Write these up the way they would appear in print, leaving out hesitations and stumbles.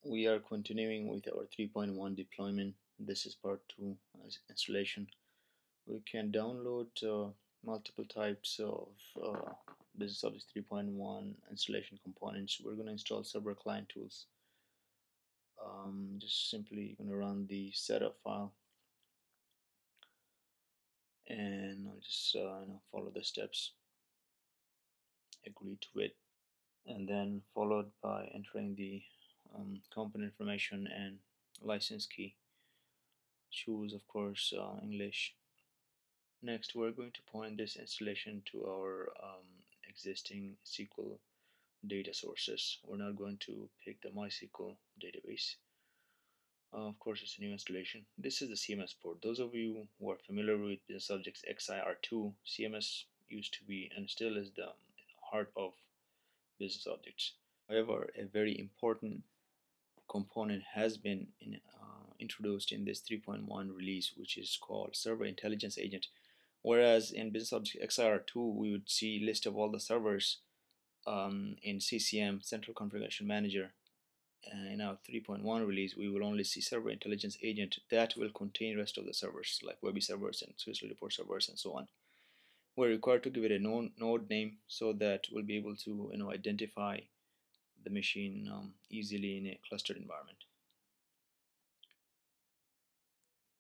We are continuing with our 3.1 deployment. This is part 2 installation. We can download multiple types of Business Objects 3.1 installation components. We're going to install server client tools. Just simply going to run the setup file, and I'll just follow the steps, agree to it, and then followed by entering the component information and license key. Choose, of course, English. Next, we're going to point this installation to our existing SQL data sources. We're not going to pick the MySQL database. Of course, it's a new installation. This is the CMS port. Those of you who are familiar with the subjects XIR2, CMS used to be and still is the heart of business objects. However, a very important component has been introduced in this 3.1 release, which is called Server Intelligence Agent. Whereas in Business Object XIR2, we would see a list of all the servers in CCM, Central Configuration Manager. In our 3.1 release, we will only see Server Intelligence Agent that will contain rest of the servers, like Webby servers and Swiss Report servers and so on. We're required to give it a node name so that we'll be able to identify the machine easily in a clustered environment.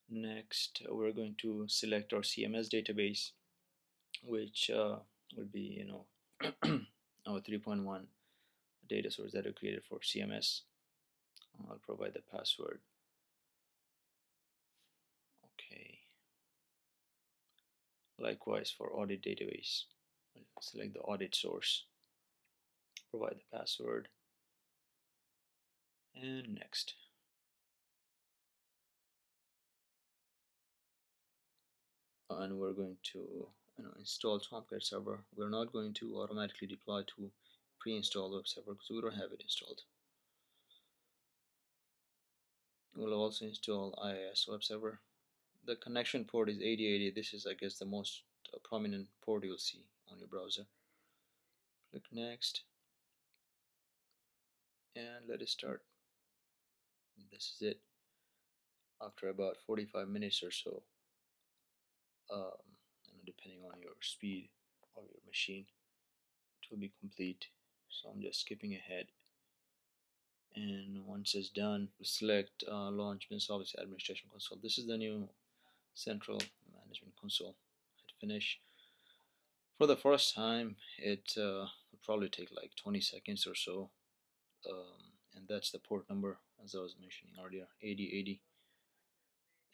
Next, we're going to select our CMS database, which will be our 3.1 data source that are created for CMS. I'll provide the password. Okay. Likewise for audit database, select the audit source, provide the password, and next. And we're going to install TomCat server. We're not going to automatically deploy to pre-install web server because we don't have it installed. We'll also install IIS web server. The connection port is 8080. This is, I guess, the most prominent port you'll see on your browser. Click next, and let it start. This is it. After about 45 minutes or so, depending on your speed of your machine, it will be complete. So I'm just skipping ahead, and once it's done, select Launch Business Objects Administration Console. This is the new central management console. Hit finish. For the first time, it will probably take like 20 seconds or so, and that's the port number, as I was mentioning earlier, 8080.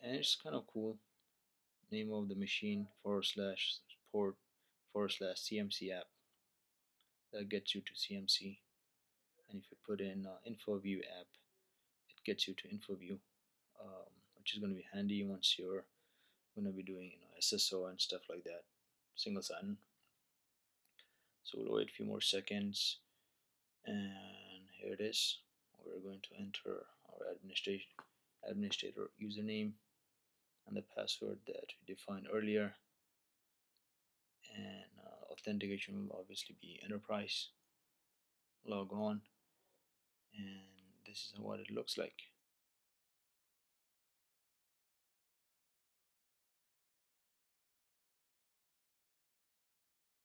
And it's kind of cool. Name of the machine /port /CMC app. That gets you to CMC. And if you put in InfoView app, it gets you to InfoView, which is going to be handy once you're going to be doing SSO and stuff like that, single sign-on. So we'll wait a few more seconds, and here it is. We're going to enter our administrator username and the password that we defined earlier, and authentication will obviously be enterprise. Log on, and this is what it looks like.